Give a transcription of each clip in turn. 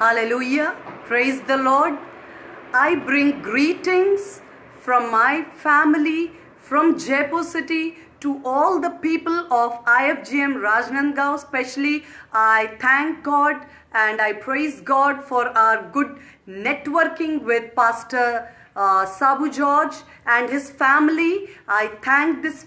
Hallelujah. Praise the Lord. I bring greetings from my family, from Jaipur city, to all the people of IFGM Rajnandgaon. Especially, I thank God and I praise God for our good networking with Pastor Sabu George and his family. I thank this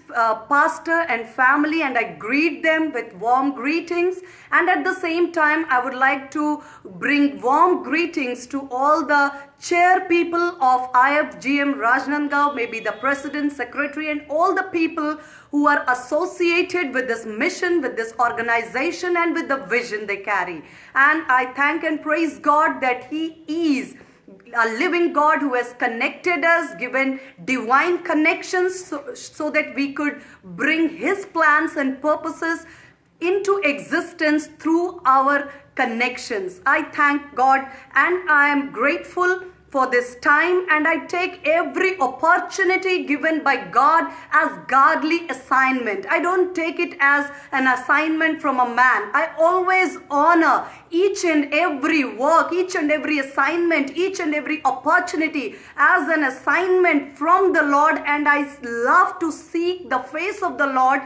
pastor and family and I greet them with warm greetings. And at the same time, I would like to bring warm greetings to all the chair people of IFGM Rajnandgaon, maybe the president, secretary, and all the people who are associated with this mission, with this organization, and with the vision they carry. And I thank and praise God that He is a living God who has connected us, given divine connections so that we could bring His plans and purposes into existence through our connections. I thank God and I am grateful for this time, and I take every opportunity given by God as godly assignment. I don't take it as an assignment from a man. I always honor each and every work, each and every assignment, each and every opportunity as an assignment from the Lord, and I love to seek the face of the Lord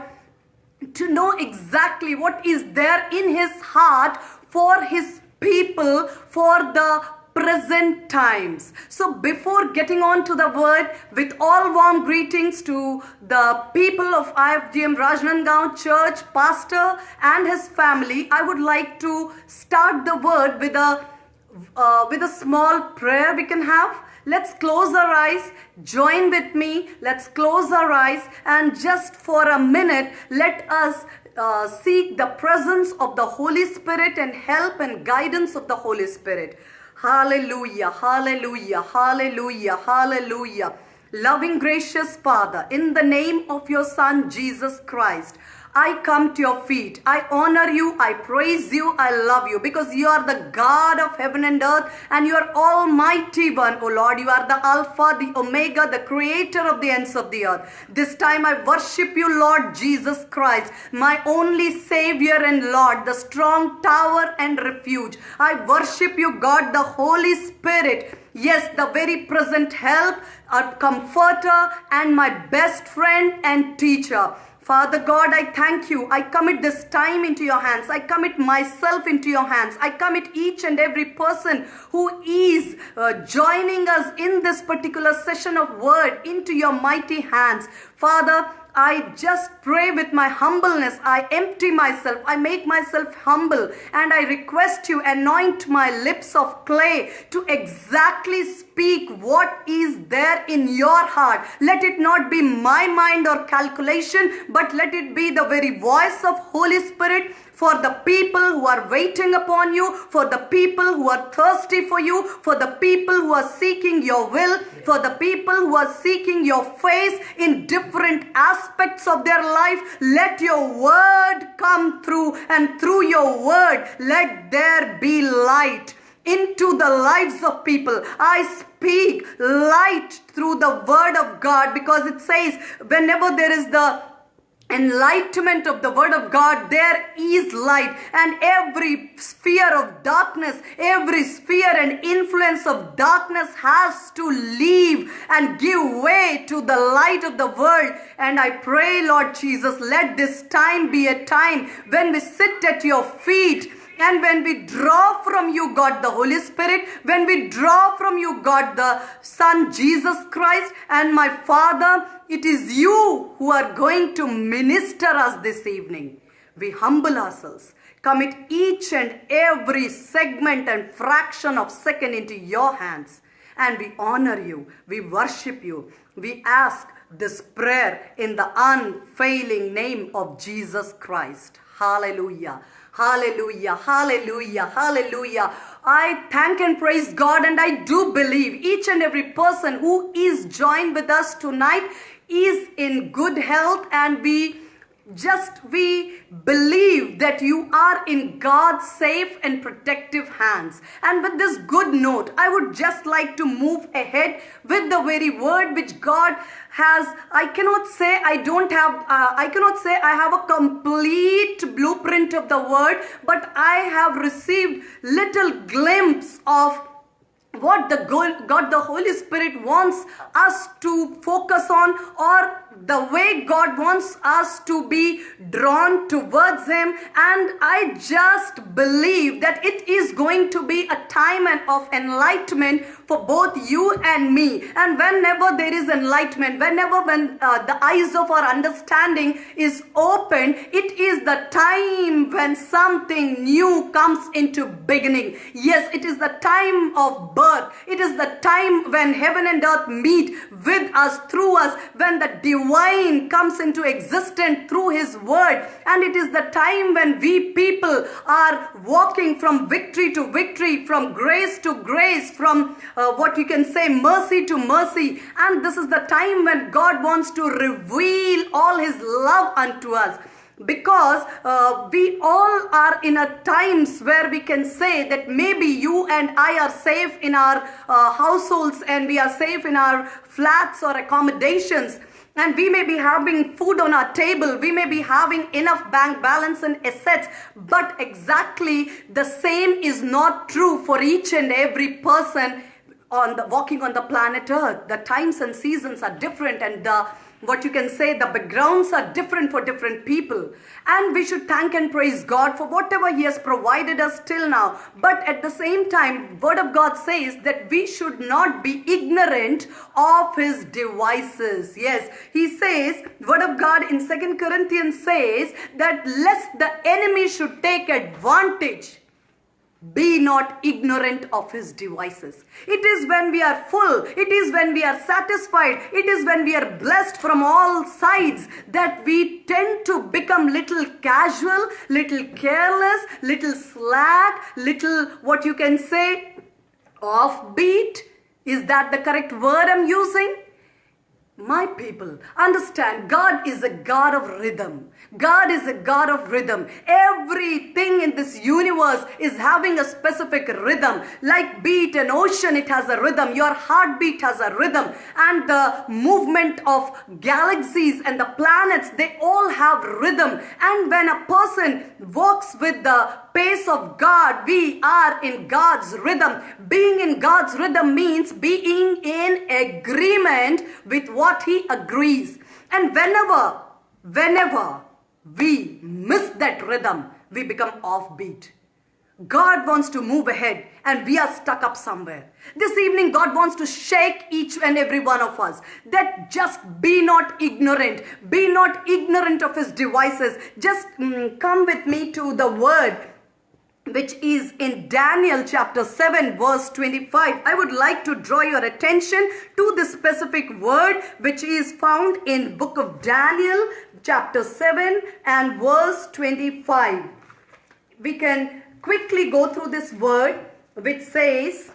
to know exactly what is there in His heart for His people, for the present times. So before getting on to the word, with all warm greetings to the people of IFGM Rajnandgaon Church, pastor and his family, I would like to start the word with a small prayer we can have. Let's close our eyes. Join with me. Let's close our eyes and just for a minute, let us seek the presence of the Holy Spirit and help and guidance of the Holy Spirit. Hallelujah, hallelujah, hallelujah, hallelujah. Loving, gracious Father, in the name of your Son, Jesus Christ, I come to your feet. I honor you, I praise you, I love you, because you are the God of heaven and earth, and you are Almighty One, O Lord. You are the Alpha, the Omega, the Creator of the ends of the earth. This time I worship you, Lord Jesus Christ, my only Savior and Lord, the strong tower and refuge. I worship you, God, the Holy Spirit. Yes, the very present help, a comforter, and my best friend and teacher. Father God, I thank you. I commit this time into your hands. I commit myself into your hands. I commit each and every person who is joining us in this particular session of word into your mighty hands. Father, I just pray with my humbleness. I empty myself. I make myself humble. And I request you, anoint my lips of clay to exactly speak what is there in your heart. Let it not be my mind or calculation, but let it be the very voice of Holy Spirit for the people who are waiting upon you, for the people who are thirsty for you, for the people who are seeking your will, for the people who are seeking your face in different aspects of their life. Let your word come through, and through your word, let there be light into the lives of people. I speak light through the word of God, because it says whenever there is the enlightenment of the word of God, there is light, and every sphere of darkness, every sphere and influence of darkness has to leave and give way to the light of the world. And I pray, Lord Jesus, let this time be a time when we sit at your feet, and when we draw from you, God, the Holy Spirit, when we draw from you, God, the Son, Jesus Christ, and my Father, it is you who are going to minister us this evening. We humble ourselves, commit each and every segment and fraction of second into your hands, and we honor you, we worship you. We ask this prayer in the unfailing name of Jesus Christ. Hallelujah. Hallelujah, hallelujah, hallelujah. I thank and praise God, and I do believe each and every person who is joined with us tonight is in good health, and we just we believe that you are in God's safe and protective hands. And with this good note, I would just like to move ahead with the very word which God has. I cannot say I have a complete blueprint of the word, but I have received little glimpse of what God the Holy Spirit wants us to focus on, or the way God wants us to be drawn towards Him. And I just believe that it is going to be a time of enlightenment for both you and me. And whenever there is enlightenment, when the eyes of our understanding is open, it is the time when something new comes into beginning. Yes, it is the time of birth. It is the time when heaven and earth meet with us, through us, when the divine comes into existence through His word. And it is the time when we people are walking from victory to victory, from grace to grace, from what you can say mercy to mercy. And this is the time when God wants to reveal all His love unto us. Because we all are in a times where we can say that maybe you and I are safe in our households, and we are safe in our flats or accommodations, and we may be having food on our table, we may be having enough bank balance and assets, but exactly the same is not true for each and every person walking on the planet Earth. The times and seasons are different, and what you can say, the backgrounds are different for different people. And we should thank and praise God for whatever He has provided us till now. But at the same time, Word of God says that we should not be ignorant of His devices. Yes, He says, Word of God in 2 Corinthians says that lest the enemy should take advantage, be not ignorant of his devices. It is when we are full, it is when we are satisfied, it is when we are blessed from all sides that we tend to become little casual, little careless, little slack, little what you can say offbeat. Is that the correct word I'm using? My people, understand, God is a God of rhythm. God is a God of rhythm. Everything in this universe is having a specific rhythm. Like beat an ocean, it has a rhythm. Your heartbeat has a rhythm. And the movement of galaxies and the planets, they all have rhythm. And when a person walks with the pace of God, we are in God's rhythm. Being in God's rhythm means being in agreement with what He agrees. And whenever we miss that rhythm, we become offbeat. God wants to move ahead and we are stuck up somewhere. This evening, God wants to shake each and every one of us. That just be not ignorant. Be not ignorant of His devices. Just come with me to the word which is in Daniel chapter 7 verse 25. I would like to draw your attention to this specific word which is found in book of Daniel chapter 7 and verse 25. We can quickly go through this word which says,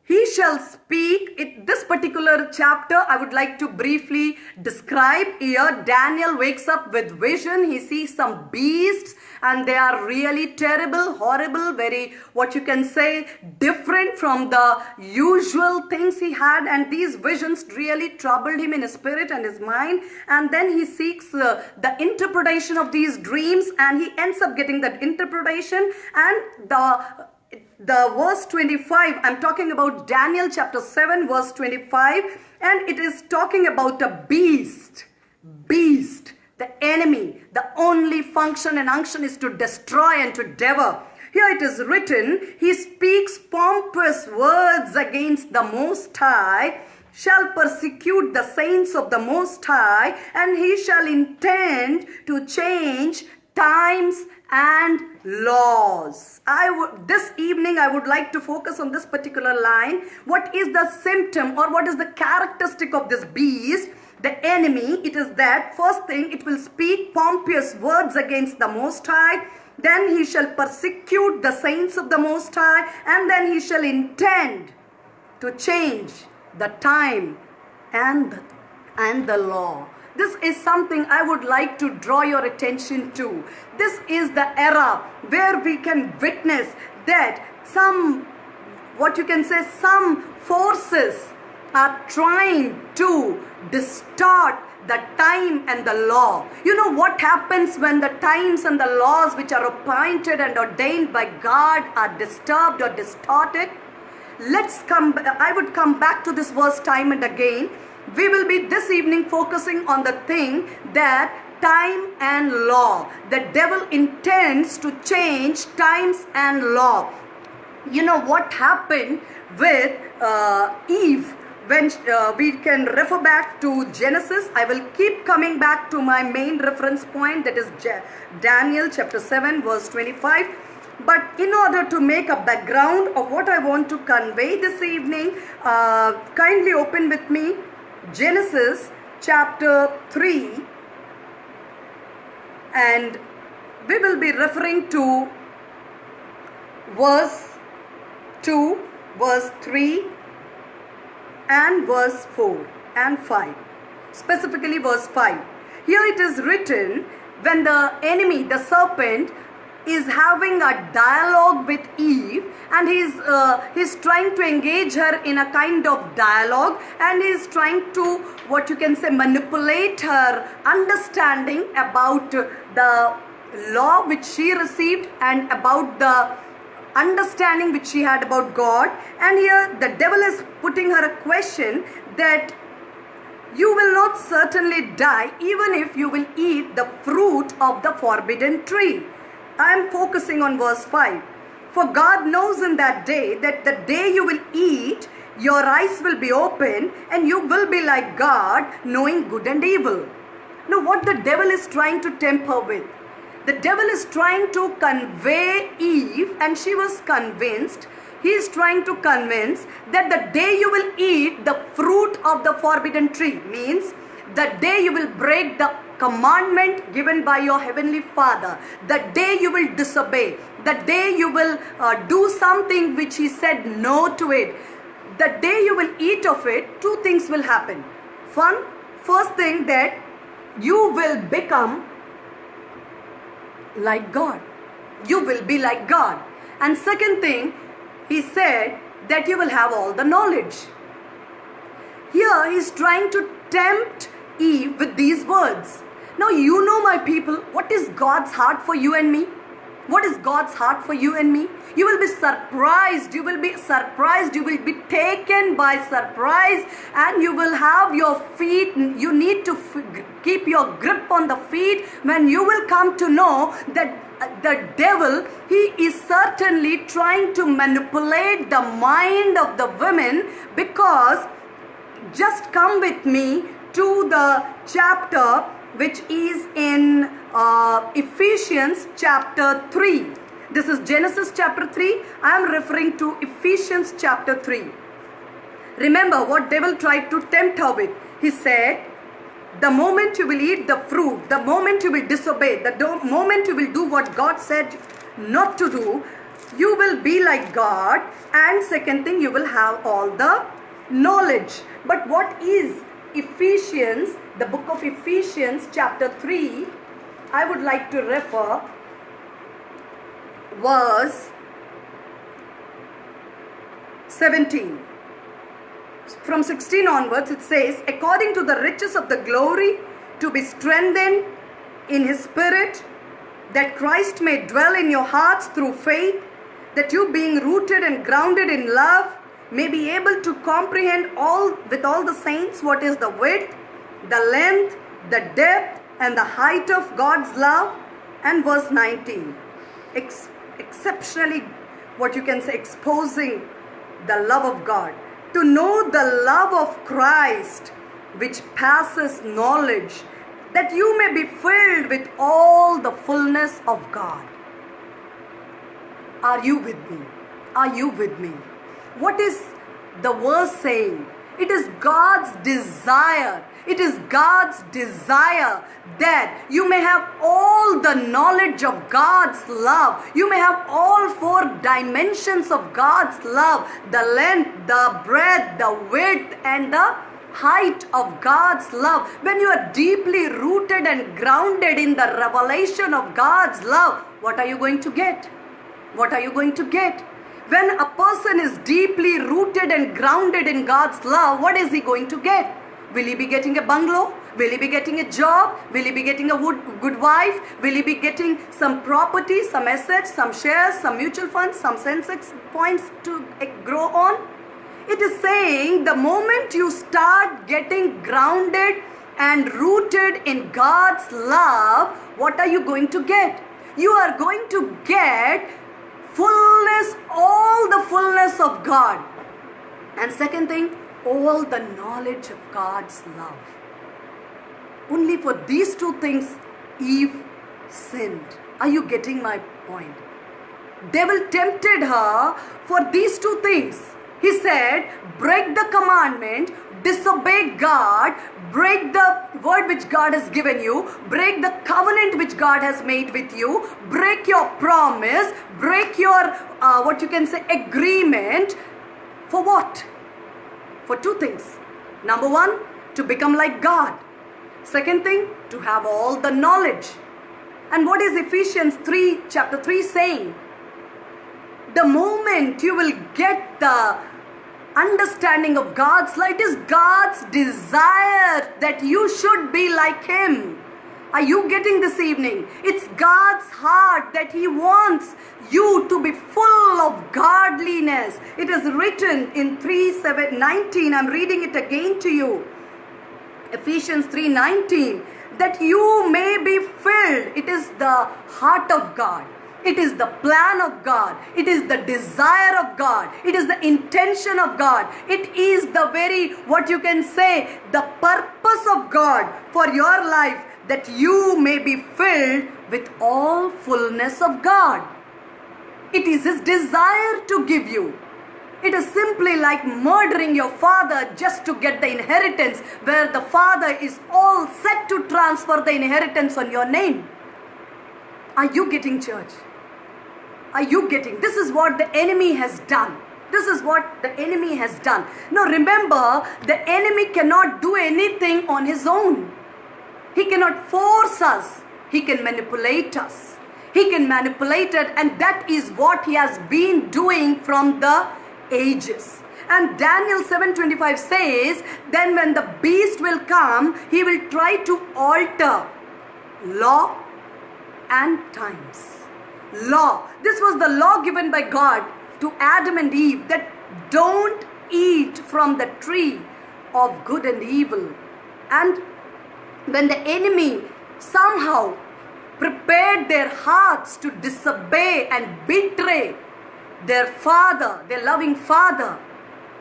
He shall speak. This particular chapter I would like to briefly describe. Here Daniel wakes up with vision. He sees some beasts and they are really terrible, horrible, very what you can say different from the usual things he had, and these visions really troubled him in his spirit and his mind. And then he seeks the interpretation of these dreams, and he ends up getting that interpretation. And the verse 25, I'm talking about Daniel chapter 7 verse 25, and it is talking about a beast, the enemy. The only function and unction is to destroy and to devour. Here it is written, he speaks pompous words against the Most High, shall persecute the saints of the Most High, and he shall intend to change times and laws. This evening I would like to focus on this particular line. What is the symptom or what is the characteristic of this beast, the enemy? It is that first thing, it will speak pompous words against the Most High, then he shall persecute the saints of the Most High, and then he shall intend to change the time and the law. This is something I would like to draw your attention to. This is the era where we can witness that some forces are trying to distort the time and the law. You know what happens when the times and the laws which are appointed and ordained by God are disturbed or distorted? I would come back to this verse time and again. We will be this evening focusing on the thing that time and law. The devil intends to change times and law. You know what happened with Eve? When we can refer back to Genesis, I will keep coming back to my main reference point, that is Daniel chapter 7 verse 25. But in order to make a background of what I want to convey this evening, kindly open with me Genesis chapter 3, and we will be referring to verse 2, verse 3 and verse 4 and 5. Specifically verse 5. Here it is written, when the enemy, the serpent, is having a dialogue with Eve, and he's trying to engage her in a kind of dialogue, and he's trying to, manipulate her understanding about the law which she received and about the understanding which she had about God. And here the devil is putting her a question that you will not certainly die even if you will eat the fruit of the forbidden tree. I am focusing on verse 5. For God knows in that day that the day you will eat, your eyes will be open and you will be like God, knowing good and evil. Now what the devil is trying to tempt her with? The devil is trying to convey Eve, and she was convinced. He is trying to convince that the day you will eat the fruit of the forbidden tree means the day you will break the commandment given by your heavenly Father, the day you will disobey, the day you will do something which he said no to it, the day you will eat of it, two things will happen. First thing, that you will become like God. You will be like God. And second thing, he said that you will have all the knowledge. Here he is trying to tempt Eve with these words. Now you know, my people, what is God's heart for you and me? What is God's heart for you and me? You will be surprised. You will be surprised. You will be taken by surprise, and you will have your feet. You need to keep your grip on the feet when you will come to know that the devil, he is certainly trying to manipulate the mind of the women. Because just come with me to the chapter which is in Ephesians chapter 3. This is Genesis chapter 3. I am referring to Ephesians chapter 3. Remember what devil tried to tempt her with. He said, the moment you will eat the fruit, the moment you will disobey, the moment you will do what God said not to do, you will be like God. And second thing, you will have all the knowledge. But what is Ephesians, the book of Ephesians chapter 3, I would like to refer verse 17. From 16 onwards it says, according to the riches of the glory, to be strengthened in his spirit, that Christ may dwell in your hearts through faith, that you being rooted and grounded in love, may be able to comprehend with all the saints what is the width, the length, the depth, and the height of God's love. And verse 19, exceptionally, exposing the love of God. To know the love of Christ, which passes knowledge, that you may be filled with all the fullness of God. Are you with me? Are you with me? What is the verse saying? It is God's desire. It is God's desire that you may have all the knowledge of God's love. You may have all four dimensions of God's love. The length, the breadth, the width, and the height of God's love, when you are deeply rooted and grounded in the revelation of God's love, what are you going to get? What are you going to get? When a person is deeply rooted and grounded in God's love, what is he going to get? Will he be getting a bungalow? Will he be getting a job? Will he be getting a good wife? Will he be getting some property, some assets, some shares, some mutual funds, some Sensex points to grow on? It is saying the moment you start getting grounded and rooted in God's love, what are you going to get? You are going to get fullness, all the fullness of God. And second thing, all the knowledge of God's love. Only for these two things Eve sinned. Are you getting my point? Devil tempted her for these two things. He said, break the commandment, disobey God, break the word which God has given you, break the covenant which God has made with you, break your promise, break your, agreement. For what? For two things. Number one, to become like God. Second thing, to have all the knowledge. And what is Ephesians chapter 3 saying? The moment you will get the understanding of God's light, it is God's desire that you should be like Him. Are you getting this evening? It's God's heart that He wants you to be full of godliness. It is written in 3:19. I'm reading it again to you. Ephesians 3:19. That you may be filled. It is the heart of God. It is the plan of God. It is the desire of God. It is the intention of God. It is the very, the purpose of God for your life, that you may be filled with all fullness of God. It is His desire to give you. It is simply like murdering your father just to get the inheritance, where the father is all set to transfer the inheritance on your name. Are you getting, church? Are you getting? This is what the enemy has done. This is what the enemy has done. Now remember, the enemy cannot do anything on his own. He cannot force us. He can manipulate us. He can manipulate it, and that is what he has been doing from the ages. And Daniel 7:25 says, then when the beast will come, he will try to alter law and times. Law. This was the law given by God to Adam and Eve, that don't eat from the tree of good and evil. And when the enemy somehow prepared their hearts to disobey and betray their father, their loving father,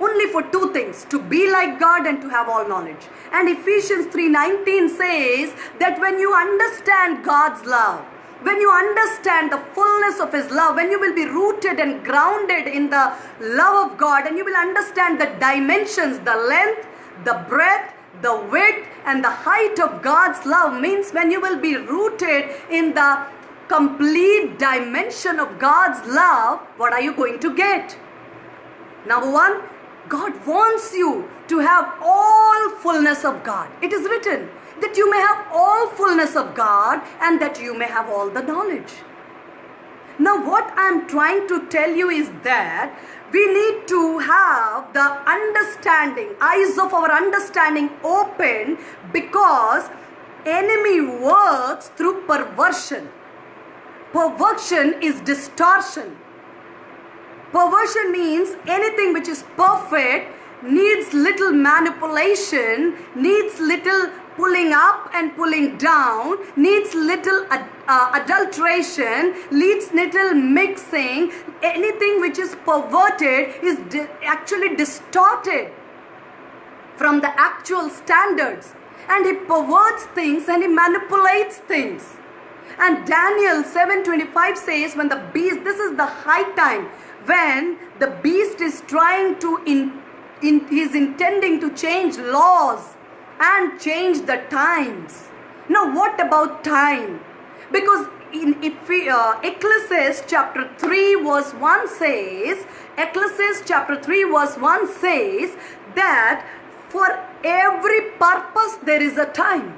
only for two things, to be like God and to have all knowledge. And Ephesians 3:19 says that when you understand God's love, when you understand the fullness of His love, when you will be rooted and grounded in the love of God, and you will understand the dimensions, the length, the breadth, the width and the height of God's love, means when you will be rooted in the complete dimension of God's love, what are you going to get? Number one, God wants you to have all fullness of God. It is written that you may have all fullness of God and that you may have all the knowledge. Now what I am trying to tell you is that we need to have the understanding, eyes of our understanding open, because enemy works through perversion. Perversion is distortion. Perversion means anything which is perfect needs little manipulation, needs little pulling up and pulling down, needs little adulteration, needs little mixing. Anything which is perverted is actually distorted from the actual standards. And he perverts things and he manipulates things. And Daniel 7:25 says, when the beast, this is the high time, when the beast is trying to, he's intending to change laws and change the times. Now what about time? Because in Ecclesiastes chapter 3 verse 1 says, Ecclesiastes chapter 3 verse 1 says that For every purpose there is a time.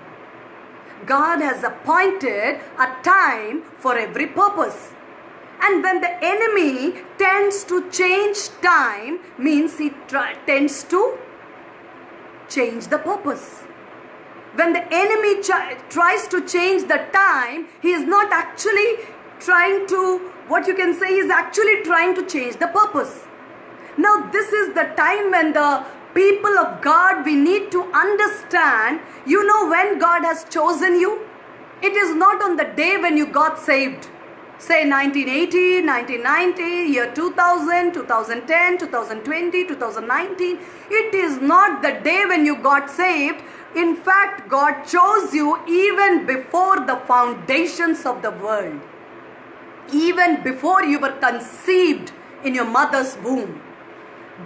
God has appointed a time for every purpose. And when the enemy tends to change time, means he tends to change the purpose. When the enemy tries to change the time, he is not actually trying to, what you can say, he is actually trying to change the purpose. Now this is the time when the people of God, we need to understand, you know when God has chosen you? It is not on the day when you got saved. Say 1980, 1990, year 2000, 2010, 2020, 2019. It is not the day when you got saved. In fact, God chose you even before the foundations of the world. Even before you were conceived in your mother's womb.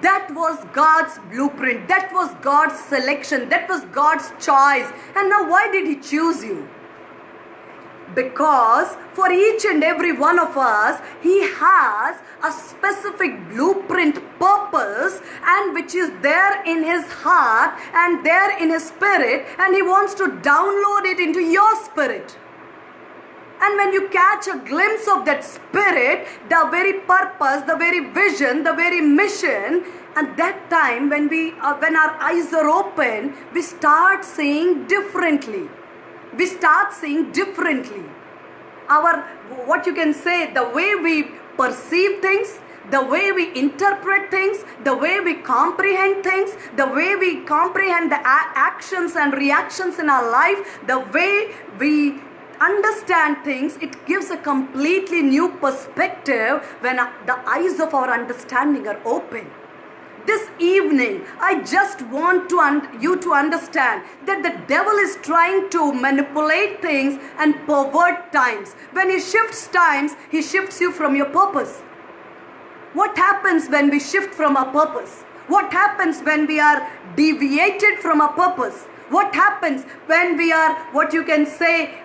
That was God's blueprint. That was God's selection. That was God's choice. And now why did He choose you? Because for each and every one of us, He has a specific blueprint, purpose, and which is there in His heart and there in His spirit, and He wants to download it into your spirit. And when you catch a glimpse of that spirit, the very purpose, the very vision, the very mission, at that time when our eyes are open, we start seeing differently. We start seeing differently. Our, what you can say, the way we perceive things, the way we interpret things, the way we comprehend things, the way we comprehend the actions and reactions in our life, the way we understand things, it gives a completely new perspective when the eyes of our understanding are open. This evening, I just want you to understand that the devil is trying to manipulate things and pervert times. When he shifts times, he shifts you from your purpose. What happens when we shift from our purpose? What happens when we are deviated from our purpose? What happens when we are, what you can say,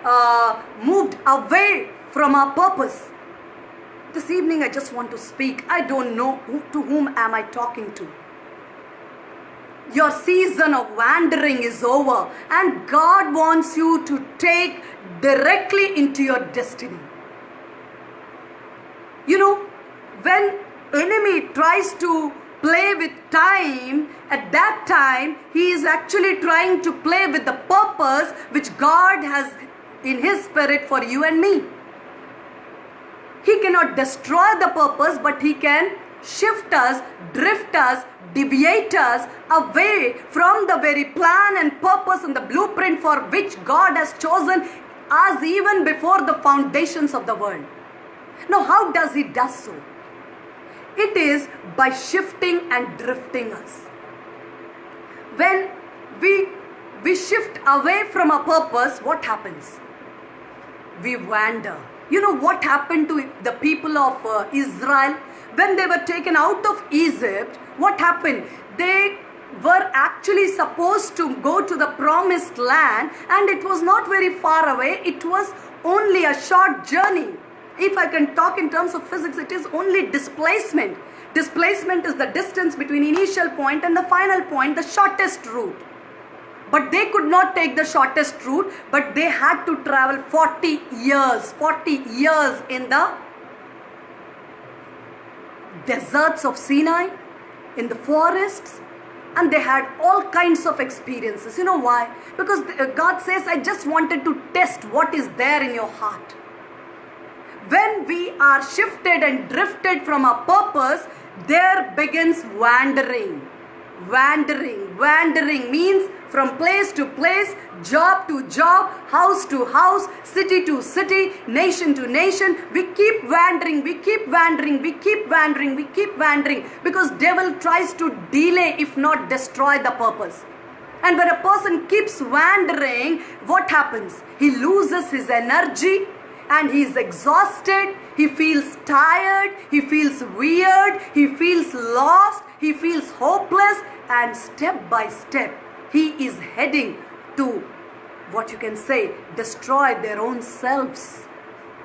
moved away from our purpose? This evening I just want to speak. I don't know to whom am I talking to. Your season of wandering is over and God wants you to take directly into your destiny. You know, when enemy tries to play with time, at that time he is actually trying to play with the purpose which God has in His spirit for you and me. He cannot destroy the purpose, but He can shift us, drift us, deviate us away from the very plan and purpose and the blueprint for which God has chosen us even before the foundations of the world. Now, how does He do so? It is by shifting and drifting us. When we shift away from our purpose, what happens? We wander. You know what happened to the people of Israel? When they were taken out of Egypt, what happened? They were actually supposed to go to the promised land, and it was not very far away. It was only a short journey. If I can talk in terms of physics, it is only displacement. Displacement is the distance between initial point and the final point, the shortest route. But they could not take the shortest route, but they had to travel 40 years in the deserts of Sinai, in the forests, and they had all kinds of experiences. You know why? Because God says, I just wanted to test what is there in your heart. When we are shifted and drifted from our purpose, there begins wandering. Wandering means from place to place, job to job, house to house, city to city, nation to nation. We keep wandering because devil tries to delay, if not destroy the purpose. And when a person keeps wandering, what happens? He loses his energy and he is exhausted. He feels tired, he feels weird, he feels lost, he feels hopeless, and step by step he is heading to, what you can say, destroy their own selves.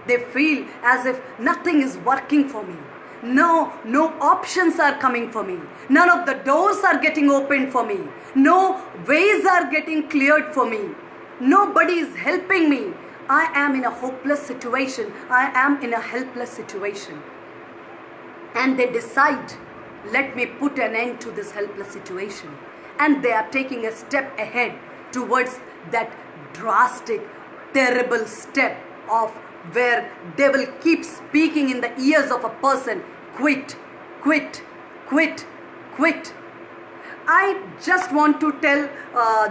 They feel as if nothing is working for me. No options are coming for me. None of the doors are getting opened for me. No ways are getting cleared for me. Nobody is helping me. I am in a hopeless situation. I am in a helpless situation. And they decide, let me put an end to this helpless situation. And they are taking a step ahead towards that drastic, terrible step of where devil keeps speaking in the ears of a person, quit, quit, quit, quit. I just want to tell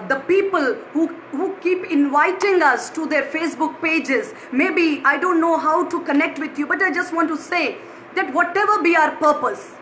the people who keep inviting us to their Facebook pages, maybe I don't know how to connect with you, but I just want to say that whatever be our purpose,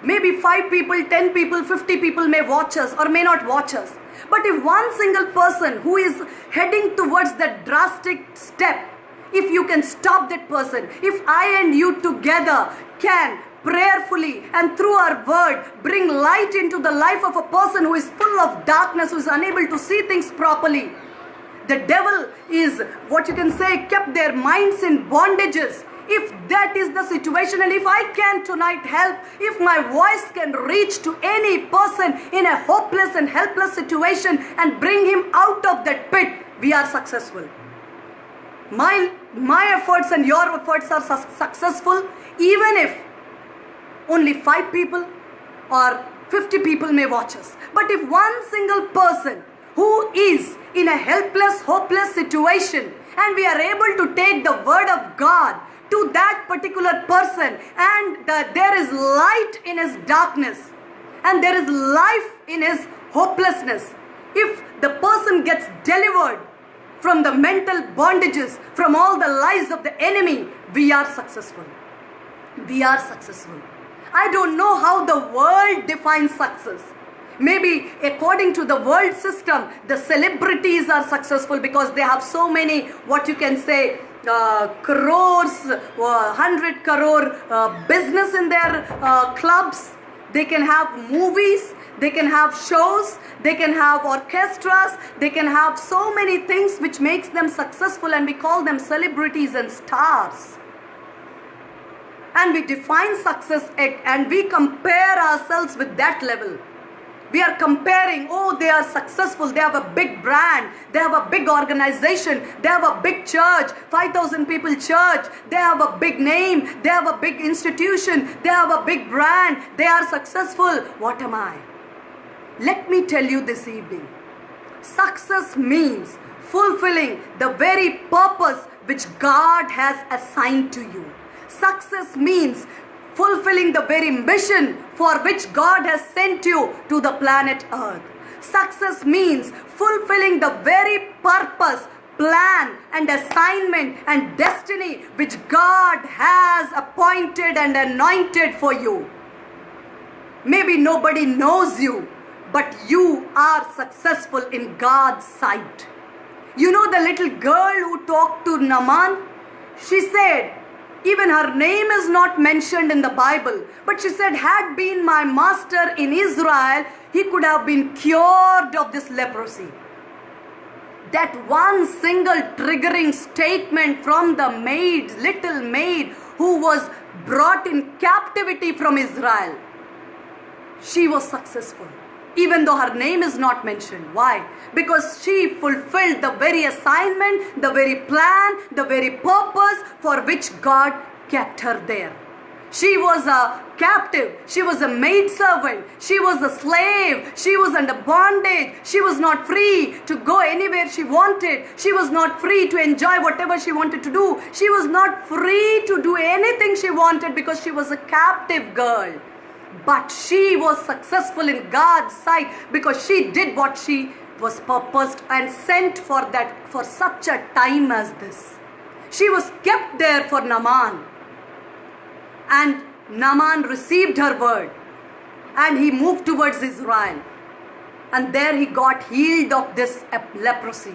maybe 5 people, 10 people, 50 people may watch us or may not watch us. But if one single person who is heading towards that drastic step, if you can stop that person, if I and you together can prayerfully and through our word bring light into the life of a person who is full of darkness, who is unable to see things properly, the devil is, what you can say, kept their minds in bondages. If that is the situation, and if I can tonight help, if my voice can reach to any person in a hopeless and helpless situation and bring him out of that pit, we are successful. My efforts and your efforts are successful, even if only 5 people or 50 people may watch us. But if one single person who is in a helpless, hopeless situation, and we are able to take the word of God to that particular person, and there is light in his darkness, and there is life in his hopelessness. If the person gets delivered from the mental bondages, from all the lies of the enemy, we are successful. We are successful. I don't know how the world defines success. Maybe according to the world system, the celebrities are successful because they have so many, what you can say, crores, 100 crore business in their clubs. They can have movies, they can have shows, they can have orchestras, they can have so many things which makes them successful, and we call them celebrities and stars. And we define success and we compare ourselves with that level. We are comparing, oh, they are successful, they have a big brand, they have a big organization, they have a big church, 5,000 people church, they have a big name, they have a big institution, they have a big brand, they are successful. What am I? Let me tell you this evening, success means fulfilling the very purpose which God has assigned to you. Success means fulfilling the very mission for which God has sent you to the planet Earth. Success means fulfilling the very purpose, plan and assignment and destiny which God has appointed and anointed for you. Maybe nobody knows you, but you are successful in God's sight. You know the little girl who talked to Naaman? She said, even her name is not mentioned in the Bible, but she said, had been my master in Israel, he could have been cured of this leprosy. That one single triggering statement from the maid, little maid who was brought in captivity from Israel, she was successful, even though her name is not mentioned. Why? Because she fulfilled the very assignment, the very plan, the very purpose for which God kept her there. She was a captive, she was a maidservant, she was a slave, she was under bondage, she was not free to go anywhere she wanted, she was not free to enjoy whatever she wanted to do, she was not free to do anything she wanted because she was a captive girl. But she was successful in God's sight because she did what she was purposed and sent for such a time as this. She was kept there for Naaman. And Naaman received her word. And he moved towards Israel. And there he got healed of this leprosy.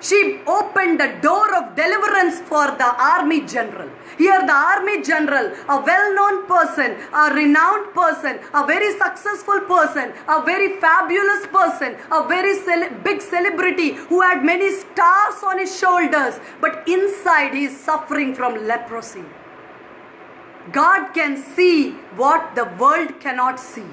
She opened the door of deliverance for the army general. Here the army general, a well-known person, a renowned person, a very successful person, a very fabulous person, a very big celebrity who had many stars on his shoulders. But inside he is suffering from leprosy. God can see what the world cannot see.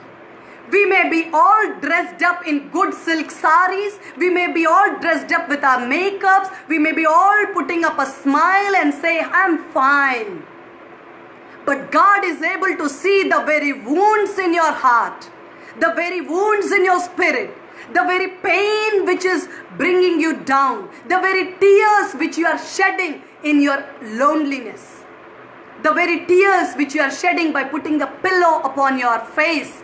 We may be all dressed up in good silk saris. We may be all dressed up with our makeups. We may be all putting up a smile and say, I'm fine. But God is able to see the very wounds in your heart, the very wounds in your spirit, the very pain which is bringing you down, the very tears which you are shedding in your loneliness, the very tears which you are shedding by putting a pillow upon your face.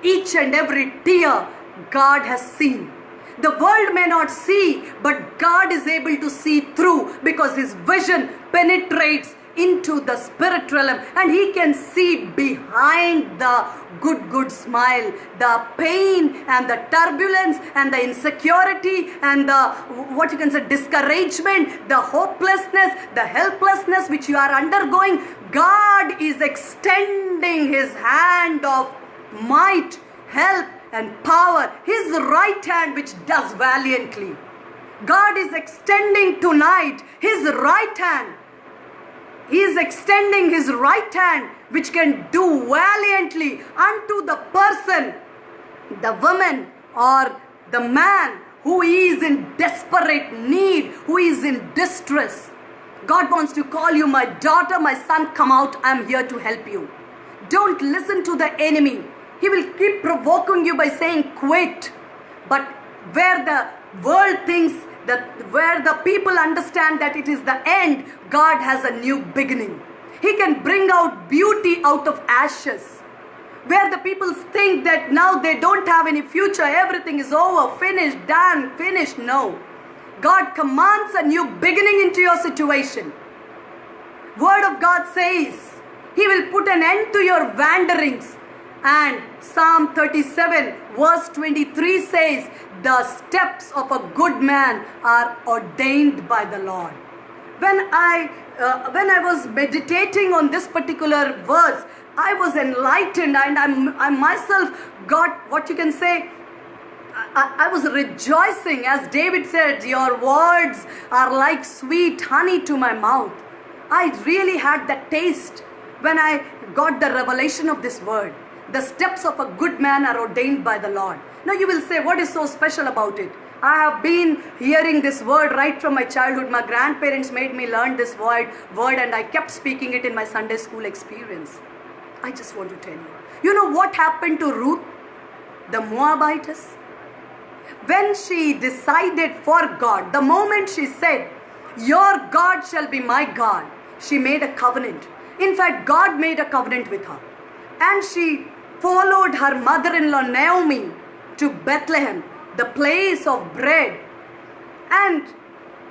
Each and every tear God has seen. The world may not see, but God is able to see through, because His vision penetrates into the spirit realm and He can see behind the good smile, the pain and the turbulence and the insecurity and the, what you can say, discouragement, the hopelessness, the helplessness which you are undergoing. God is extending His hand of might, help and power, His right hand which does valiantly. God is extending tonight His right hand. He is extending His right hand which can do valiantly unto the person, the woman or the man who is in desperate need, who is in distress. God wants to call you, my daughter, my son, come out, I am here to help you. Don't listen to the enemy. He will keep provoking you by saying quit. But where the world thinks, where the people understand that it is the end, God has a new beginning. He can bring out beauty out of ashes. Where the people think that now they don't have any future, everything is over, finished, done, finished. No. God commands a new beginning into your situation. Word of God says He will put an end to your wanderings. And Psalm 37 verse 23 says, the steps of a good man are ordained by the Lord. When I was meditating on this particular verse, I was enlightened and I myself got, what you can say, I was rejoicing. As David said, your words are like sweet honey to my mouth. I really had that taste when I got the revelation of this word. The steps of a good man are ordained by the Lord. Now you will say, what is so special about it? I have been hearing this word right from my childhood. My grandparents made me learn this word and I kept speaking it in my Sunday school experience. I just want to tell you. You know what happened to Ruth, the Moabitess? When she decided for God, the moment she said, your God shall be my God, she made a covenant. In fact, God made a covenant with her. And she followed her mother-in-law Naomi to Bethlehem, the place of bread. And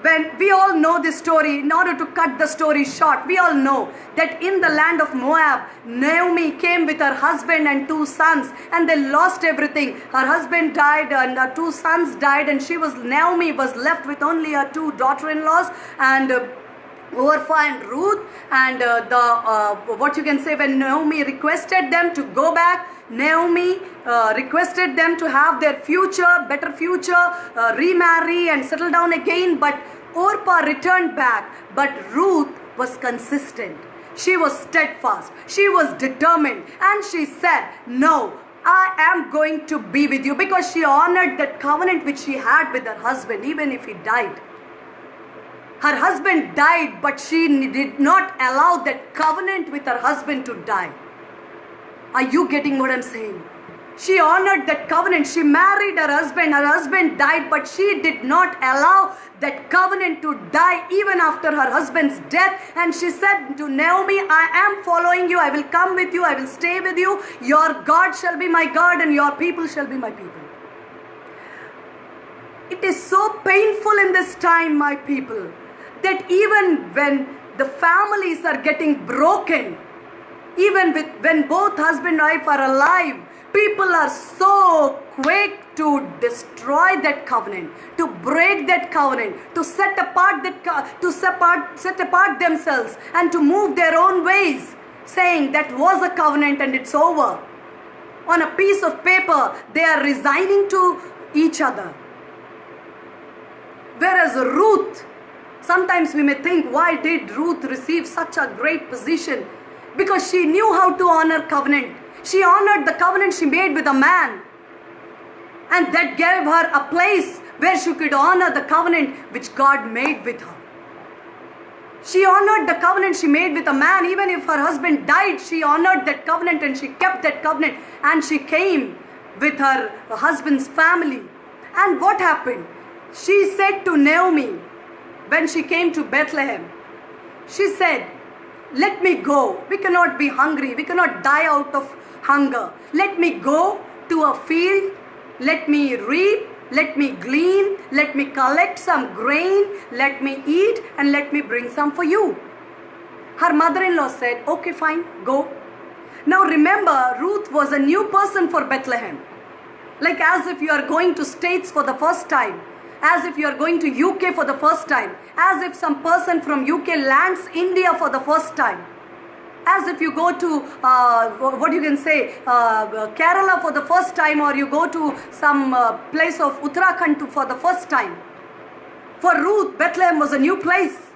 when we all know this story, in order to cut the story short, we all know that in the land of Moab, Naomi came with her husband and 2 sons and they lost everything. Her husband died and her 2 sons died, and Naomi was left with only her 2 daughter-in-laws and Orpah and Ruth. And what you can say, when Naomi requested them to go back, Naomi requested them to have their future, better future, remarry and settle down again. But Orpah returned back. But Ruth was consistent. She was steadfast. She was determined. And she said, no, I am going to be with you, because she honored that covenant which she had with her husband, even if he died. Her husband died, but she did not allow that covenant with her husband to die. Are you getting what I'm saying? She honored that covenant. She married her husband died, but she did not allow that covenant to die even after her husband's death. And she said to Naomi, I am following you, I will come with you, I will stay with you. Your God shall be my God and your people shall be my people. It is so painful in this time, my people, that even when the families are getting broken, even when both husband and wife are alive, people are so quick to destroy that covenant, to break that covenant, to set apart themselves and to move their own ways, saying that was a covenant and it's over. On a piece of paper, they are resigning to each other. Whereas Ruth, sometimes we may think, why did Ruth receive such a great position? because she knew how to honor covenant. She honored the covenant she made with a man, and that gave her a place where she could honor the covenant which God made with her. She honored the covenant she made with a man. Even if her husband died, she honored that covenant and she kept that covenant, and she came with her husband's family. And what happened? She said to Naomi, when she came to Bethlehem, she said, let me go. We cannot be hungry. We cannot die out of hunger. Let me go to a field. Let me reap. Let me glean. Let me collect some grain. Let me eat, and let me bring some for you. Her mother-in-law said, okay, fine, go. Now remember, Ruth was a new person for Bethlehem. Like as if you are going to States for the first time. As if you are going to UK for the first time. As if some person from UK lands India for the first time. As if you go to, Kerala for the first time, or you go to some place of Uttarakhand for the first time. For Ruth, Bethlehem was a new place.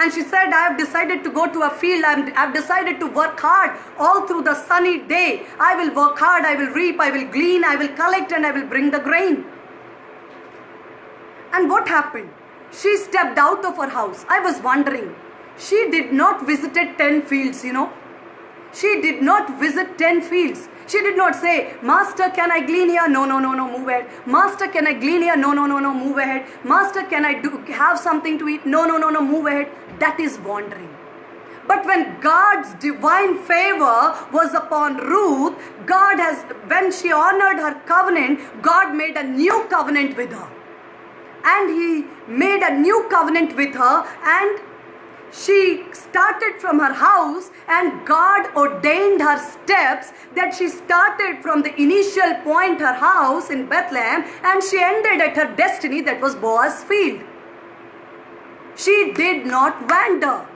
And she said, I have decided to go to a field. I have decided to work hard all through the sunny day. I will work hard, I will reap, I will glean, I will collect, and I will bring the grain. And what happened? She stepped out of her house. I was wondering. She did not visit 10 fields, you know. She did not visit 10 fields. She did not say, Master, can I glean here? No, move ahead. Master, can I glean here? No, move ahead. Master, can I have something to eat? No, move ahead. That is wandering. But when God's divine favor was upon Ruth, when she honored her covenant, God made a new covenant with her. And He made a new covenant with her, and she started from her house, and God ordained her steps that she started from the initial point, her house in Bethlehem, and she ended at her destiny, that was Boaz's field. She did not wander.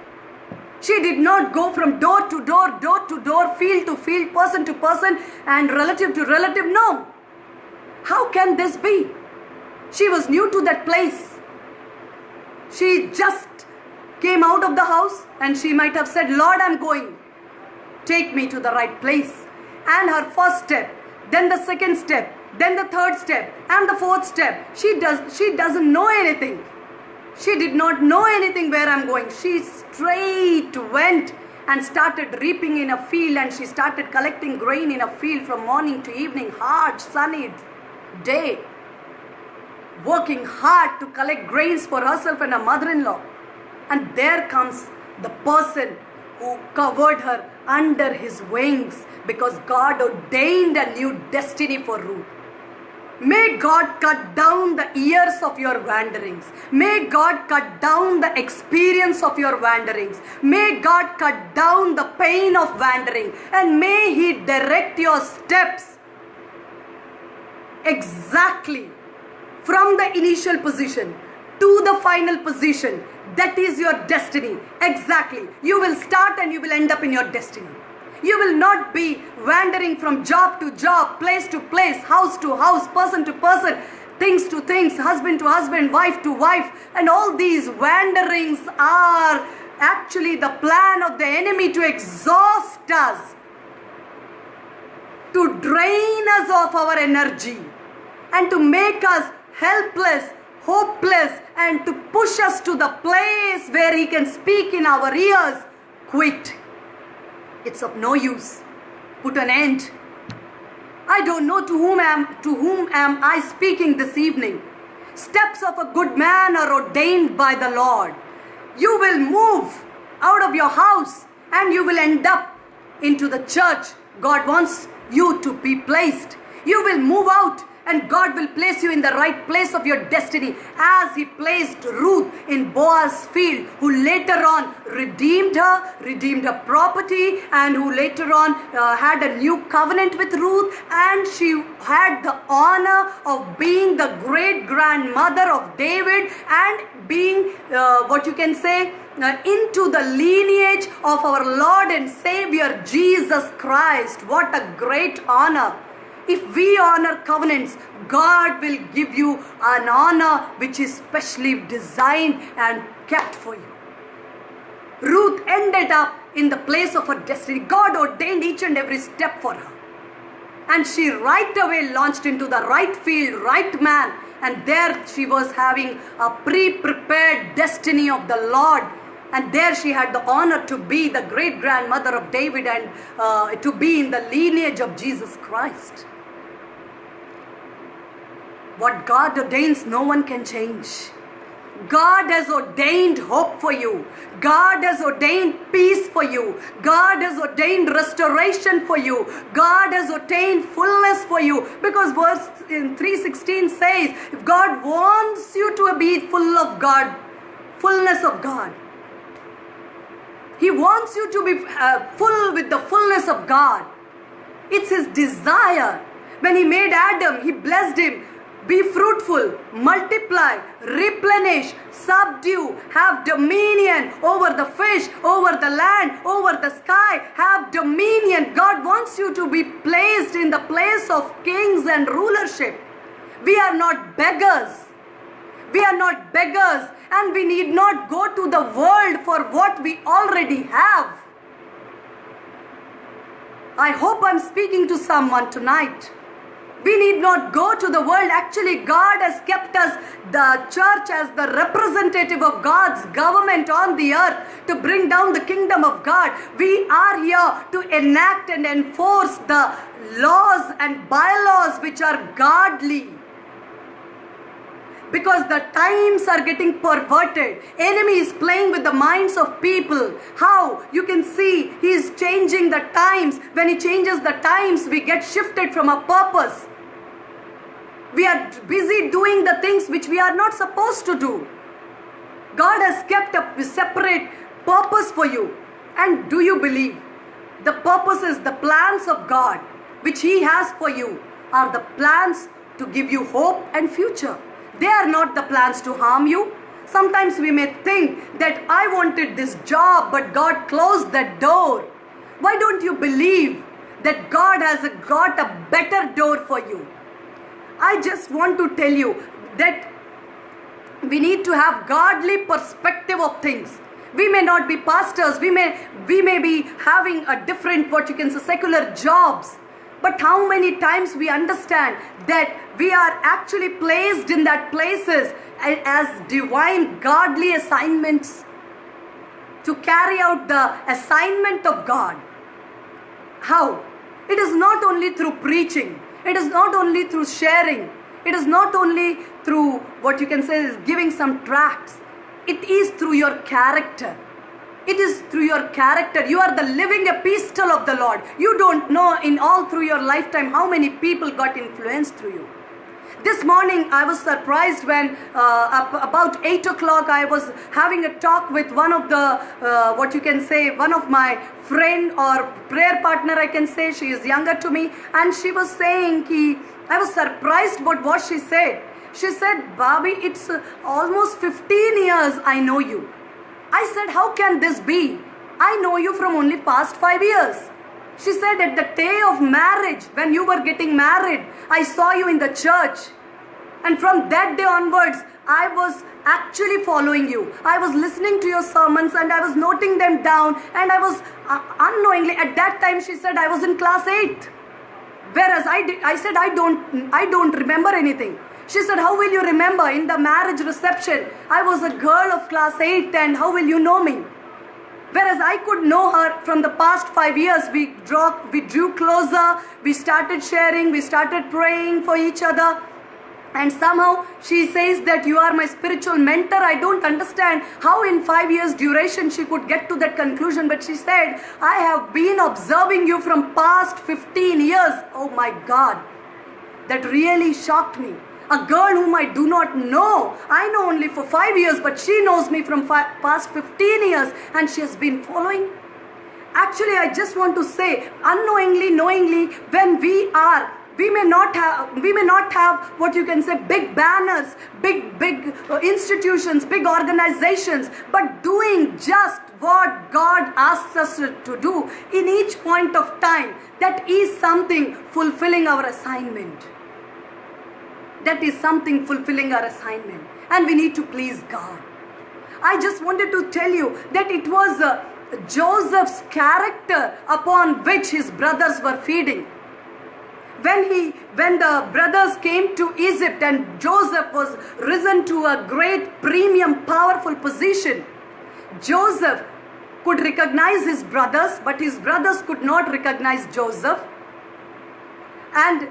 She did not go from door to door, field to field, person to person, and relative to relative. No. How can this be? She was new to that place. She just came out of the house, and she might have said, Lord, I'm going. Take me to the right place. And her first step, then the second step, then the third step, and the fourth step. She doesn't know anything. She did not know anything where I'm going. She straight went and started reaping in a field, and she started collecting grain in a field from morning to evening, hard, sunny day. Working hard to collect grains for herself and her mother-in-law. And there comes the person who covered her under His wings, because God ordained a new destiny for Ruth. May God cut down the years of your wanderings. May God cut down the experience of your wanderings. May God cut down the pain of wandering. And may He direct your steps exactly from the initial position to the final position. That is your destiny. Exactly. You will start and you will end up in your destiny. You will not be wandering from job to job, place to place, house to house, person to person, things to things, husband to husband, wife to wife. And all these wanderings are actually the plan of the enemy to exhaust us, to drain us of our energy, and to make us helpless, hopeless, and to push us to the place where He can speak in our ears, quit. It's of no use. Put an end. I don't know to whom am I speaking this evening. Steps of a good man are ordained by the Lord. You will move out of your house and you will end up into the church God wants you to be placed. You will move out, and God will place you in the right place of your destiny, as He placed Ruth in Boaz's field, who later on redeemed her property, and who later on had a new covenant with Ruth, and she had the honor of being the great-grandmother of David, and being into the lineage of our Lord and Savior Jesus Christ. What a great honor. If we honor covenants, God will give you an honor which is specially designed and kept for you. Ruth ended up in the place of her destiny. God ordained each and every step for her. And she right away launched into the right field, right man. And there she was having a pre-prepared destiny of the Lord. And there she had the honor to be the great-grandmother of David and to be in the lineage of Jesus Christ. What God ordains, no one can change. God has ordained hope for you. God has ordained peace for you. God has ordained restoration for you. God has ordained fullness for you. Because verse in 3:16 says, if God wants you to be full of God, fullness of God. He wants you to be full with the fullness of God. It's His desire. When He made Adam, He blessed him. Be fruitful, multiply, replenish, subdue, have dominion over the fish, over the land, over the sky. Have dominion. God wants you to be placed in the place of kings and rulership. We are not beggars. We are not beggars, and we need not go to the world for what we already have. I hope I'm speaking to someone tonight. We need not go to the world. Actually, God has kept us, the church, as the representative of God's government on the earth to bring down the kingdom of God. We are here to enact and enforce the laws and bylaws which are godly. Because the times are getting perverted. Enemy is playing with the minds of people. How? You can see he is changing the times. When he changes the times, we get shifted from our purpose. We are busy doing the things which we are not supposed to do. God has kept a separate purpose for you. And do you believe? The purposes, the plans of God which He has for you are the plans to give you hope and future. They are not the plans to harm you. Sometimes we may think that I wanted this job, but God closed that door. Why don't you believe that God has got a better door for you? I just want to tell you that we need to have godly perspective of things. We may not be pastors. We may be having a different, what you can say, secular jobs. But how many times we understand that we are actually placed in that places as divine, godly assignments to carry out the assignment of God. How? It is not only through preaching. It is not only through sharing. It is not only through, what you can say, is giving some tracts. It is through your character. It is through your character. You are the living epistle of the Lord. You don't know in all through your lifetime how many people got influenced through you. This morning I was surprised when about 8 o'clock I was having a talk with one of the, what you can say, one of my friend or prayer partner, I can say. She is younger to me, and she was saying, I was surprised about what she said. She said, Bobby, it's almost 15 years I know you. I said, how can this be? I know you from only past 5 years. She said, at the day of marriage, when you were getting married, I saw you in the church. And from that day onwards, I was actually following you. I was listening to your sermons and I was noting them down. And I was unknowingly, at that time she said, I was in class 8. Whereas I said, I don't remember anything. She said, how will you remember? In the marriage reception, I was a girl of class 8, and how will you know me? Whereas I could know her from the past 5 years. We drew closer, we started sharing, we started praying for each other. And somehow she says that you are my spiritual mentor. I don't understand how in 5 years duration she could get to that conclusion. But she said, I have been observing you from past 15 years. Oh my God, that really shocked me. A girl whom I do not know. I know only for 5 years, but she knows me from past 15 years, and she has been following. Actually, I just want to say, unknowingly, knowingly, when we may not have what you can say, big banners, big institutions, big organizations, but doing just what God asks us to do in each point of time, that is something fulfilling our assignment. That is something fulfilling our assignment. And we need to please God. I just wanted to tell you that it was Joseph's character upon which his brothers were feeding. When the brothers came to Egypt and Joseph was risen to a great premium powerful position, Joseph could recognize his brothers, but his brothers could not recognize Joseph. And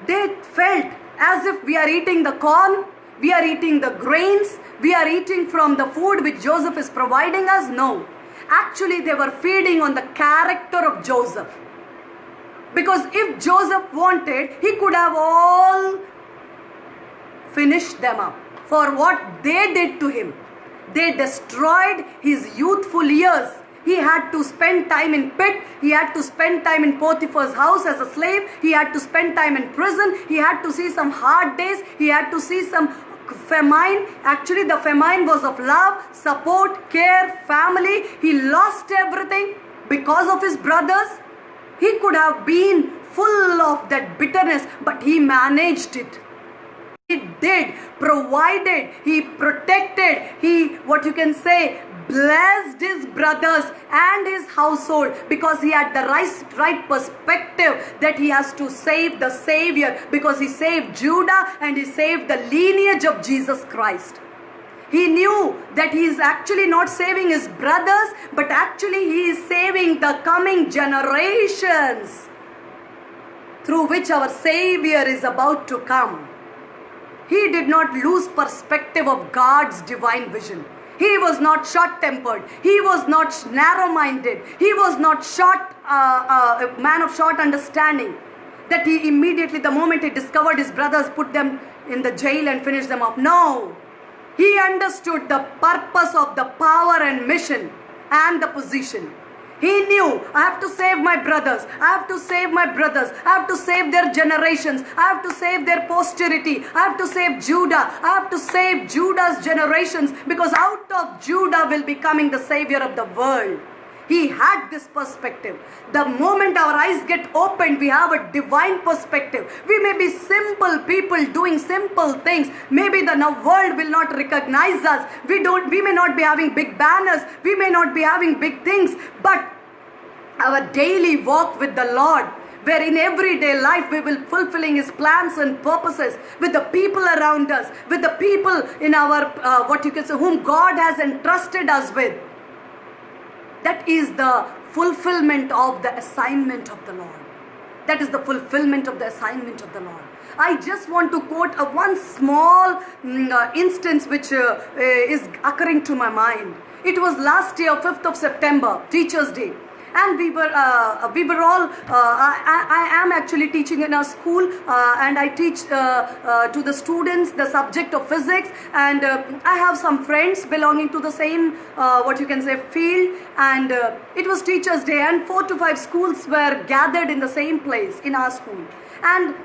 they felt as if we are eating the corn, we are eating the grains, we are eating from the food which Joseph is providing us. No. Actually, they were feeding on the character of Joseph. Because if Joseph wanted, he could have all finished them up for what they did to him. They destroyed his youthful years. He had to spend time in pit. He had to spend time in Potiphar's house as a slave. He had to spend time in prison. He had to see some hard days. He had to see some famine. Actually, the famine was of love, support, care, family. He lost everything because of his brothers. He could have been full of that bitterness, but he managed it. He did, provided, he protected, he, blessed his brothers and his household, because he had the right perspective that he has to save the Savior, because he saved Judah and he saved the lineage of Jesus Christ. He knew that he is actually not saving his brothers, but actually he is saving the coming generations through which our Savior is about to come. He did not lose perspective of God's divine vision. He was not short-tempered. He was not narrow-minded. He was not a man of short understanding. That he immediately, the moment he discovered his brothers, put them in the jail and finished them off. No. He understood the purpose of the power and mission and the position. He knew, I have to save my brothers. I have to save my brothers. I have to save their generations. I have to save their posterity. I have to save Judah. I have to save Judah's generations, because out of Judah will be coming the Savior of the world. He had this perspective. The moment our eyes get opened, we have a divine perspective. We may be simple people doing simple things. Maybe the world will not recognize us. We may not be having big banners. We may not be having big things. But our daily walk with the Lord, where in everyday life we will fulfilling His plans and purposes with the people around us, with the people in our, whom God has entrusted us with. That is the fulfillment of the assignment of the Lord. That is the fulfillment of the assignment of the Lord. I just want to quote one small instance which is occurring to my mind. It was last year, 5th of September, Teachers' Day. And we were all, I am actually teaching in a school, and I teach to the students the subject of physics, and I have some friends belonging to the same, field, and it was Teachers' Day, and 4 to 5 schools were gathered in the same place in our school. And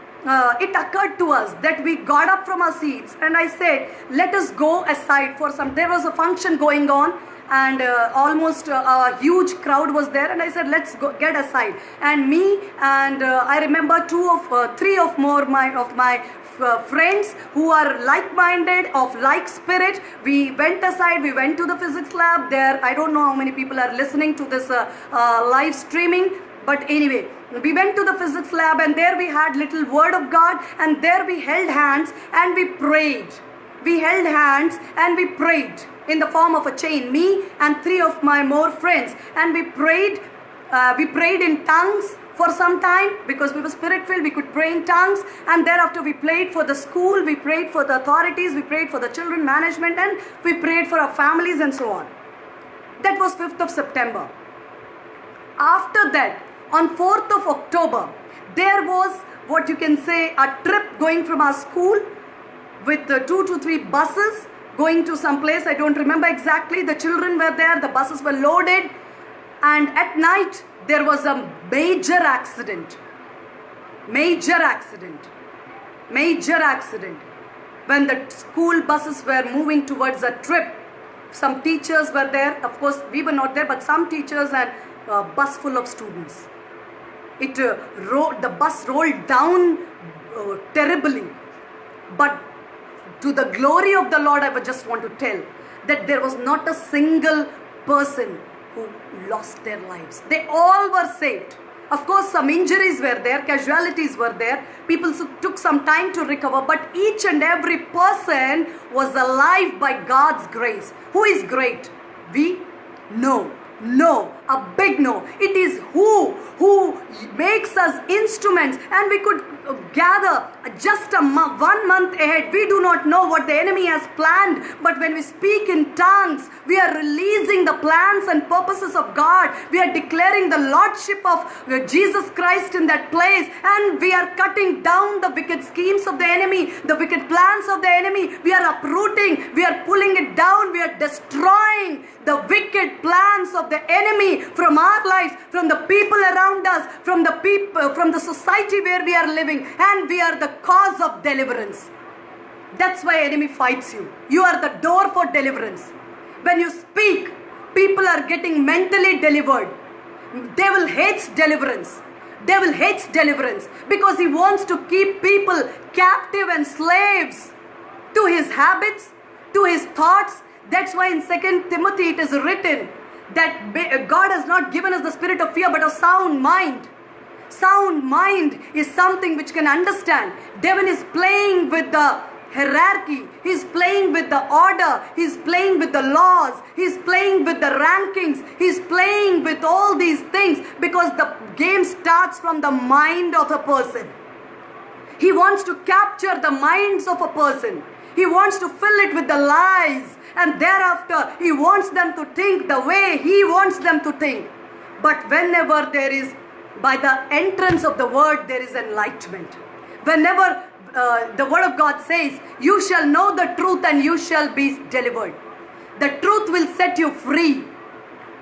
it occurred to us that we got up from our seats, and I said, let us go aside for some, there was a function going on, and almost a huge crowd was there, and I said, let's go, get aside. And me and I remember 3 of my friends who are like-minded, of like spirit, we went aside, we went to the physics lab. There, I don't know how many people are listening to this live streaming, but anyway, we went to the physics lab, and there we had little word of God, and there we held hands and we prayed. We held hands and we prayed in the form of a chain, me and 3 of my more friends, and we prayed in tongues for some time, because we were spirit-filled. We could pray in tongues, and thereafter we prayed for the school, we prayed for the authorities, we prayed for the children management, and we prayed for our families and so on. That was 5th of September. After that, on 4th of October, there was a trip going from our school with 2 to 3 buses going to some place. I don't remember exactly. The children were there, the buses were loaded, and at night there was a major accident. When the school buses were moving towards a trip, some teachers were there. Of course, we were not there, but some teachers and a bus full of students. The bus rolled down terribly. But to the glory of the Lord, I would just want to tell that there was not a single person who lost their lives. They all were saved. Of course, some injuries were there, casualties were there, people took some time to recover, but each and every person was alive by God's grace. Who is great? We? No. No, a big no. It is who makes us instruments, and we could gather just 1 month ahead. We do not know what the enemy has planned, but when we speak in tongues, we are releasing the plans and purposes of God. We are declaring the lordship of Jesus Christ in that place, and we are cutting down the wicked schemes of the enemy, the wicked plans of the enemy. We are uprooting, we are pulling it down, we are destroying the wicked plans of the enemy from our lives, from the people around us, from the people, from the society where we are living, and we are the cause of deliverance. That's why enemy fights you. You are the door for deliverance. When you speak, people are getting mentally delivered. Devil hates deliverance. Devil hates deliverance because he wants to keep people captive and slaves to his habits, to his thoughts. That's why in 2 Timothy it is written that God has not given us the spirit of fear but of sound mind. Sound mind is something which can understand. Devil is playing with the hierarchy. He's playing with the order. He's playing with the laws. He's playing with the rankings. He's playing with all these things because the game starts from the mind of a person. He wants to capture the minds of a person. He wants to fill it with the lies, and thereafter he wants them to think the way he wants them to think. But whenever there is, by the entrance of the word, there is enlightenment. Whenever the word of God says, you shall know the truth and you shall be delivered. The truth will set you free.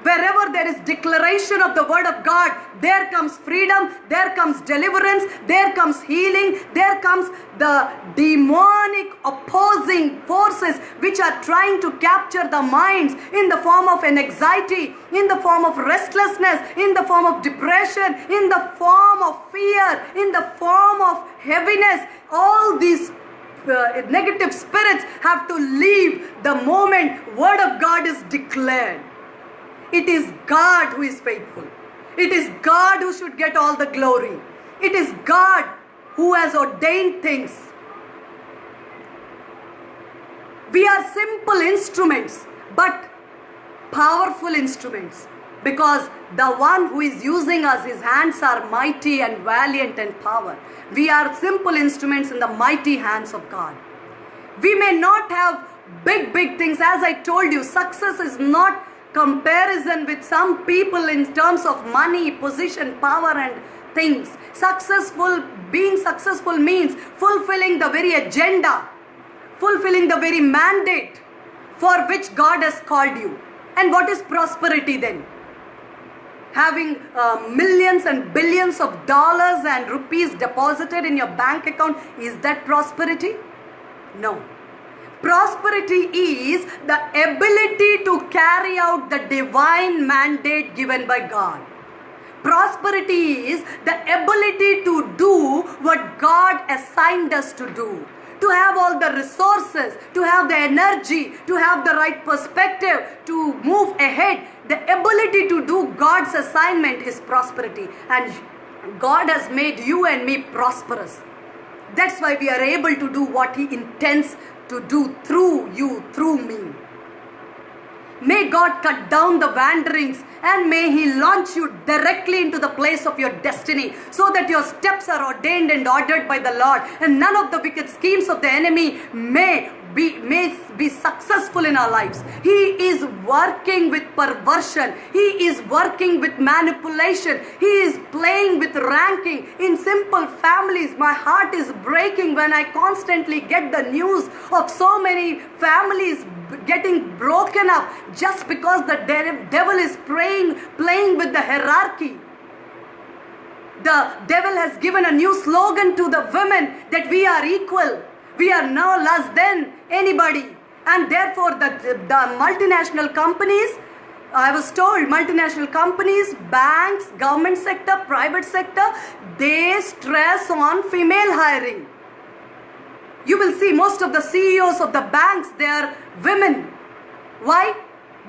Wherever there is declaration of the word of God, there comes freedom, there comes deliverance, there comes healing, there comes the demonic opposing forces which are trying to capture the minds in the form of an anxiety, in the form of restlessness, in the form of depression, in the form of fear, in the form of heaviness. All these negative spirits have to leave the moment word of God is declared. It is God who is faithful. It is God who should get all the glory. It is God who has ordained things. We are simple instruments, but powerful instruments, because the one who is using us, his hands are mighty and valiant in power. We are simple instruments in the mighty hands of God. We may not have big things. As I told you, success is not comparison with some people in terms of money, position, power and things. Being successful means fulfilling the very agenda, fulfilling the very mandate for which God has called you. And what is prosperity then? Having millions and billions of dollars and rupees deposited in your bank account, is that prosperity? No. Prosperity is the ability to carry out the divine mandate given by God. Prosperity is the ability to do what God assigned us to do. To have all the resources, to have the energy, to have the right perspective, to move ahead. The ability to do God's assignment is prosperity. And God has made you and me prosperous. That's why we are able to do what He intends to do through you, through me. May God cut down the wanderings and may He launch you directly into the place of your destiny, so that your steps are ordained and ordered by the Lord, and none of the wicked schemes of the enemy may be successful in our lives. He is working with perversion. He is working with manipulation. He is playing with ranking in simple families. My heart is breaking when I constantly get the news of so many families getting broken up just because the devil is playing with the hierarchy. The devil has given a new slogan to the women that we are equal. We are no less than anybody. And therefore the multinational companies, I was told, multinational companies, banks, government sector, private sector, they stress on female hiring. You will see most of the CEOs of the banks, they are women. Why?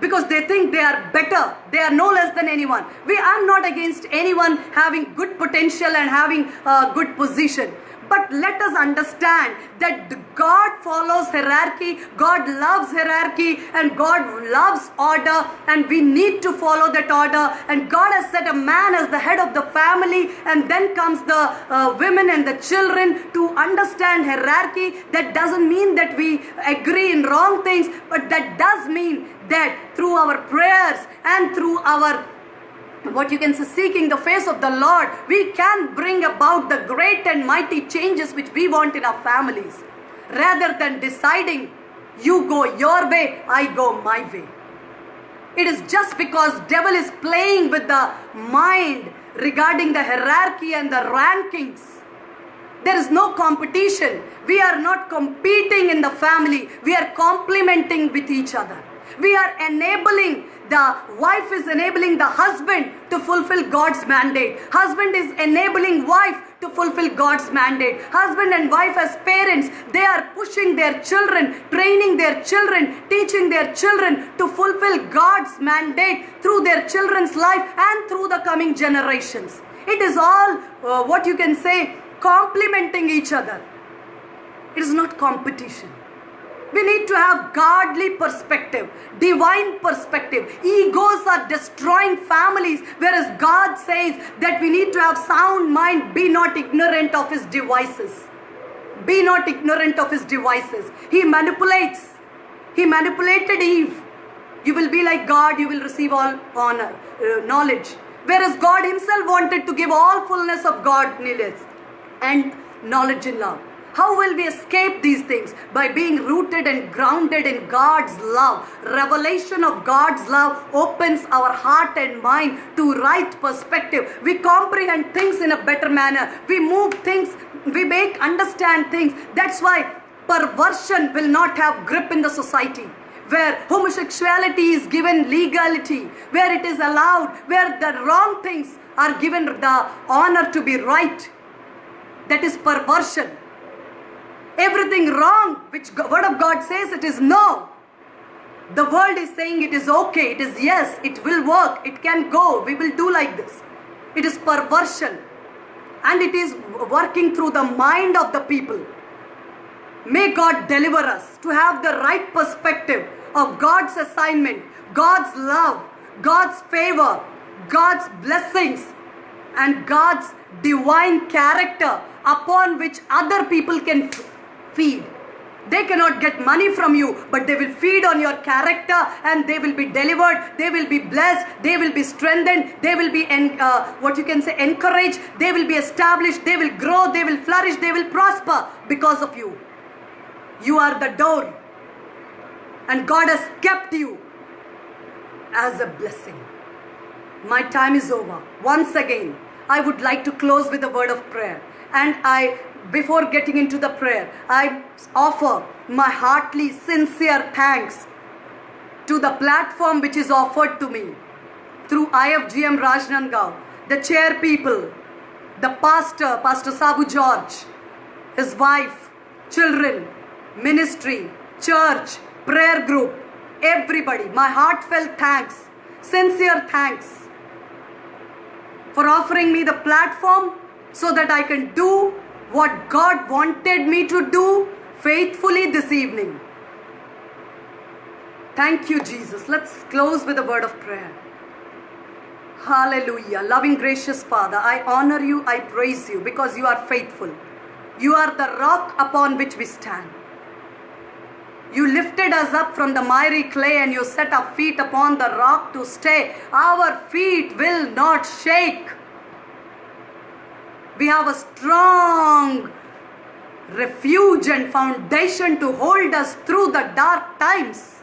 Because they think they are better. They are no less than anyone. I'm not against anyone having good potential and having a good position. But let us understand that God follows hierarchy, God loves hierarchy, and God loves order, and we need to follow that order. And God has set a man as the head of the family, and then comes the women and the children to understand hierarchy. That doesn't mean that we agree in wrong things, but that does mean that through our prayers and through our seeking the face of the Lord, we can bring about the great and mighty changes which we want in our families, rather than deciding you go your way, I go my way. It is just because devil is playing with the mind regarding the hierarchy and the rankings. There is no competition. We are not competing in the family. We are complementing with each other. We are enabling, the wife is enabling the husband to fulfill God's mandate. Husband is enabling wife to fulfill God's mandate. Husband and wife as parents, they are pushing their children, training their children, teaching their children to fulfill God's mandate through their children's life and through the coming generations. It is all, complementing each other. It is not competition. We need to have godly perspective, divine perspective. Egos are destroying families, whereas God says that we need to have sound mind. Be not ignorant of his devices. Be not ignorant of his devices. He manipulates. He manipulated Eve. You will be like God, you will receive all honor, knowledge. Whereas God himself wanted to give all fullness of godliness and knowledge in love. How will we escape these things? By being rooted and grounded in God's love. Revelation of God's love opens our heart and mind to right perspective. We comprehend things in a better manner. We move things, we understand things. That's why perversion will not have grip in the society. Where homosexuality is given legality, where it is allowed, where the wrong things are given the honor to be right. That is perversion. Everything wrong, which word of God says it is no. The world is saying it is okay, it is yes, it will work, it can go, we will do like this. It is perversion. And it is working through the mind of the people. May God deliver us to have the right perspective of God's assignment, God's love, God's favor, God's blessings, and God's divine character upon which other people can feed. They cannot get money from you, but they will feed on your character, and they will be delivered, they will be blessed, they will be strengthened, they will be encouraged, they will be established, they will grow, they will flourish, they will prosper because of you. You are the door, and God has kept you as a blessing. My time is over. Once again, I would like to close with a word of prayer. And before getting into the prayer, I offer my heartily sincere thanks to the platform which is offered to me through IFGM Rajnandgaon, the chair people, the pastor, Pastor Sabu George, his wife, children, ministry, church, prayer group, everybody. My heartfelt thanks, sincere thanks for offering me the platform so that I can do what God wanted me to do faithfully this evening. Thank you, Jesus. Let's close with a word of prayer. Hallelujah. Loving, gracious Father, I honor you, I praise you because you are faithful. You are the rock upon which we stand. You lifted us up from the miry clay and you set our feet upon the rock to stay. Our feet will not shake. We have a strong refuge and foundation to hold us through the dark times.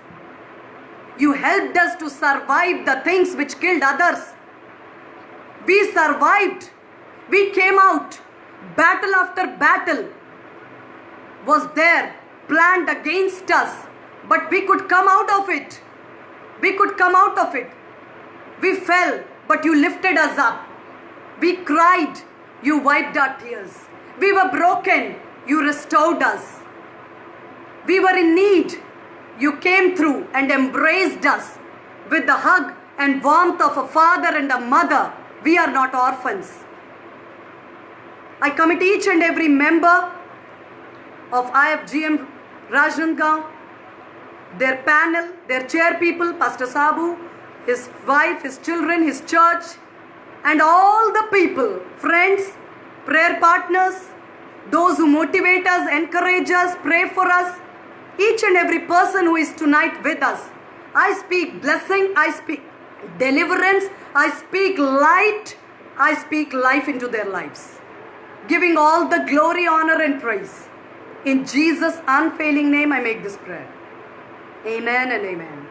You helped us to survive the things which killed others. We survived. We came out. Battle after battle was there, planned against us. But we could come out of it. We could come out of it. We fell, but you lifted us up. We cried. You wiped our tears. We were broken. You restored us. We were in need. You came through and embraced us with the hug and warmth of a father and a mother. We are not orphans. I commit each and every member of IFGM Rajnandgaon, their panel, their chair people, Pastor Sabu, his wife, his children, his church, and all the people, friends, prayer partners, those who motivate us, encourage us, pray for us, each and every person who is tonight with us. I speak blessing, I speak deliverance, I speak light, I speak life into their lives. Giving all the glory, honor and praise. In Jesus' unfailing name I make this prayer. Amen and amen.